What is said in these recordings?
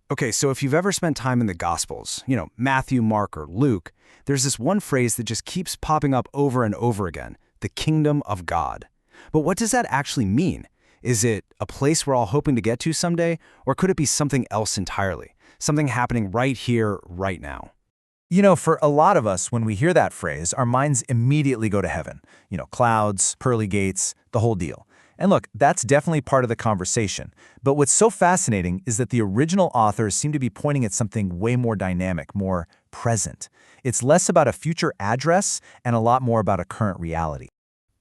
Okay, so if you've ever spent time in the Gospels, Matthew, Mark, or Luke, there's this one phrase that just keeps popping up over and over again, the kingdom of God. But what does that actually mean? Is it a place we're all hoping to get to someday, or could it be something else entirely? Something happening right here, right now? For a lot of us, when we hear that phrase, our minds immediately go to heaven. Clouds, pearly gates, the whole deal. And look, that's definitely part of the conversation. But what's so fascinating is that the original authors seem to be pointing at something way more dynamic, more present. It's less about a future address and a lot more about a current reality.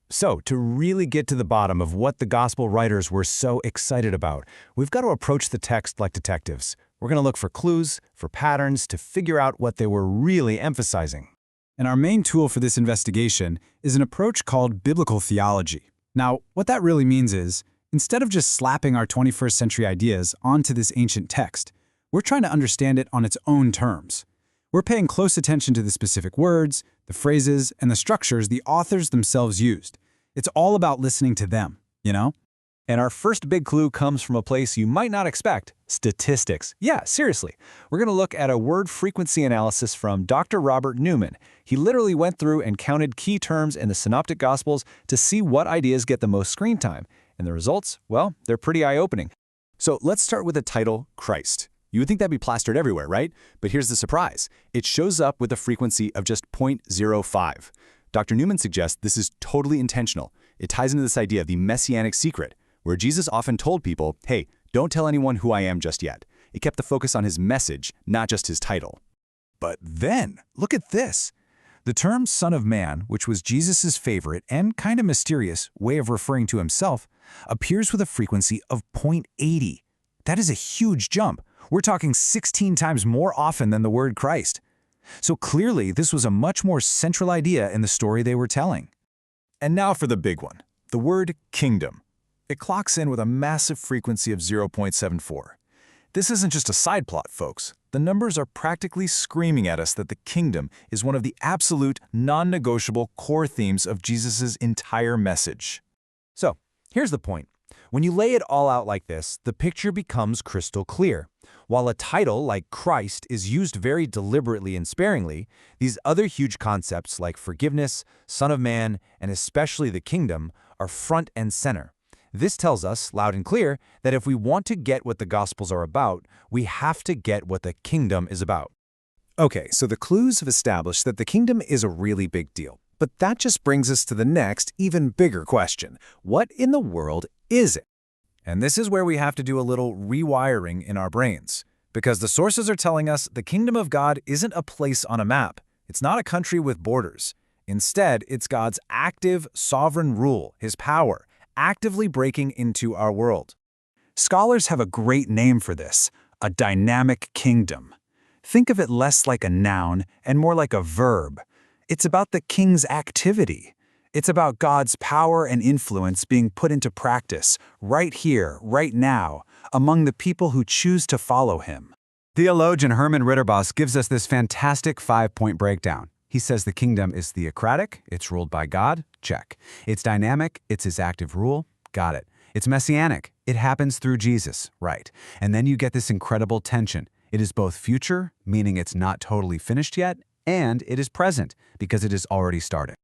So, to really get to the bottom of what the gospel writers were so excited about, we've got to approach the text like detectives. We're going to look for clues, for patterns, to figure out what they were really emphasizing. And our main tool for this investigation is an approach called biblical theology. Now, what that really means is, instead of just slapping our 21st century ideas onto this ancient text, we're trying to understand it on its own terms. We're paying close attention to the specific words, the phrases, and the structures the authors themselves used. It's all about listening to them, And our first big clue comes from a place you might not expect, statistics. Yeah, seriously. We're going to look at a word frequency analysis from Dr. Robert Newman. He literally went through and counted key terms in the Synoptic Gospels to see what ideas get the most screen time. And the results, well, they're pretty eye-opening. So let's start with the title, Christ. You would think that'd be plastered everywhere, right? But here's the surprise. It shows up with a frequency of just 0.05. Dr. Newman suggests this is totally intentional. It ties into this idea of the messianic secret, where Jesus often told people, hey, don't tell anyone who I am just yet. It kept the focus on his message, not just his title. But then, look at this. The term Son of Man, which was Jesus' favorite and kind of mysterious way of referring to himself, appears with a frequency of 0.80. That is a huge jump. We're talking 16 times more often than the word Christ. So clearly, this was a much more central idea in the story they were telling. And now for the big one, the word kingdom. It clocks in with a massive frequency of 0.74. This isn't just a side plot, folks. The numbers are practically screaming at us that the kingdom is one of the absolute, non-negotiable core themes of Jesus' entire message. So, here's the point. When you lay it all out like this, the picture becomes crystal clear. While a title like Christ is used very deliberately and sparingly, these other huge concepts like forgiveness, Son of Man, and especially the kingdom are front and center. This tells us, loud and clear, that if we want to get what the Gospels are about, we have to get what the kingdom is about. Okay, so the clues have established that the kingdom is a really big deal. But that just brings us to the next, even bigger question. What in the world is it? And this is where we have to do a little rewiring in our brains. Because the sources are telling us the kingdom of God isn't a place on a map. It's not a country with borders. Instead, it's God's active, sovereign rule, his power, actively breaking into our world. Scholars have a great name for this, a dynamic kingdom. Think of it less like a noun and more like a verb. It's about the king's activity. It's about God's power and influence being put into practice right here, right now, among the people who choose to follow him. Theologian Herman Ritterboss gives us this fantastic 5-point breakdown. He says the kingdom is theocratic, it's ruled by God, check. It's dynamic, it's his active rule, got it. It's messianic, it happens through Jesus, right. And then you get this incredible tension. It is both future, meaning it's not totally finished yet, and it is present, because it is already started.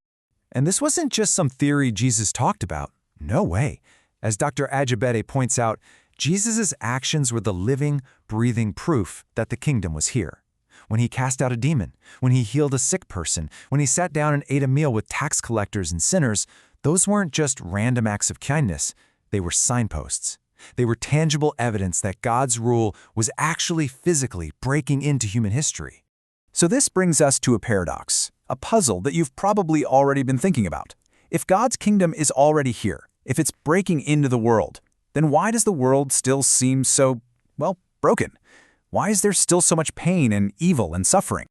And this wasn't just some theory Jesus talked about. No way. As Dr. Ajibade points out, Jesus' actions were the living, breathing proof that the kingdom was here. When he cast out a demon, when he healed a sick person, when he sat down and ate a meal with tax collectors and sinners, those weren't just random acts of kindness. They were signposts. They were tangible evidence that God's rule was actually physically breaking into human history. So this brings us to a paradox, a puzzle that you've probably already been thinking about. If God's kingdom is already here, if it's breaking into the world, then why does the world still seem so, broken? Why is there still so much pain and evil and suffering?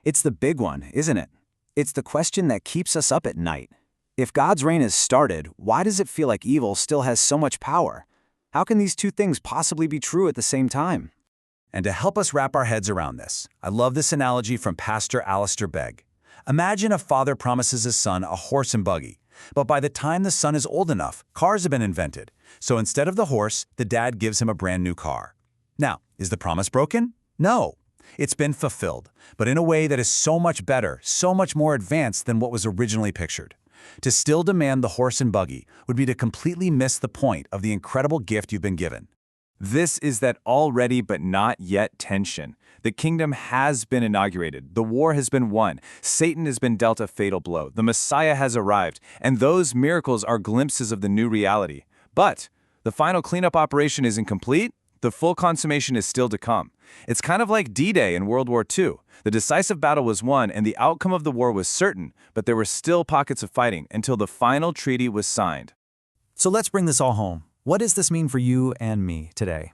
It's the big one, isn't it? It's the question that keeps us up at night. If God's reign has started, why does it feel like evil still has so much power? How can these two things possibly be true at the same time? And to help us wrap our heads around this, I love this analogy from Pastor Alistair Begg. Imagine a father promises his son a horse and buggy, but by the time the son is old enough, cars have been invented. So instead of the horse, the dad gives him a brand new car. Now, Is the promise broken? No. It's been fulfilled, but in a way that is so much better, so much more advanced than what was originally pictured. To still demand the horse and buggy would be to completely miss the point of the incredible gift you've been given. This is that already but not yet tension. The kingdom has been inaugurated. The war has been won. Satan has been dealt a fatal blow. The Messiah has arrived, and those miracles are glimpses of the new reality. But the final cleanup operation isn't complete. The full consummation is still to come. It's kind of like D-Day in World War II. The decisive battle was won and the outcome of the war was certain, but there were still pockets of fighting until the final treaty was signed. So let's bring this all home. What does this mean for you and me today?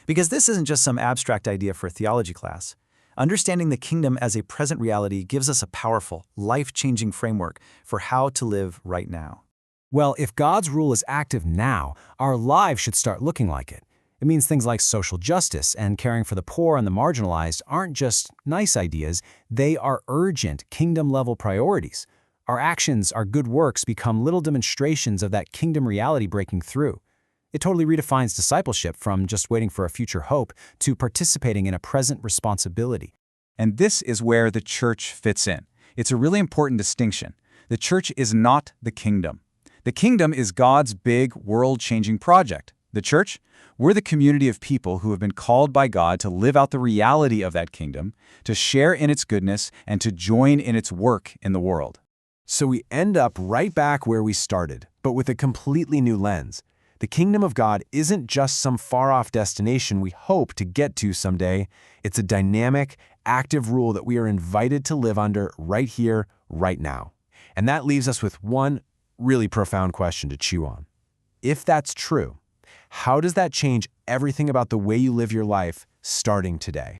Because this isn't just some abstract idea for a theology class. Understanding the kingdom as a present reality gives us a powerful, life-changing framework for how to live right now. Well, if God's rule is active now, our lives should start looking like it. It means things like social justice and caring for the poor and the marginalized aren't just nice ideas, they are urgent, kingdom-level priorities. Our actions, our good works become little demonstrations of that kingdom reality breaking through. It totally redefines discipleship from just waiting for a future hope to participating in a present responsibility. And this is where the church fits in. It's a really important distinction. The church is not the kingdom. The kingdom is God's big, world-changing project. The church? We're the community of people who have been called by God to live out the reality of that kingdom, to share in its goodness, and to join in its work in the world. So we end up right back where we started, but with a completely new lens. The kingdom of God isn't just some far-off destination we hope to get to someday. It's a dynamic, active rule that we are invited to live under right here, right now. And that leaves us with one really profound question to chew on. If that's true, how does that change everything about the way you live your life starting today?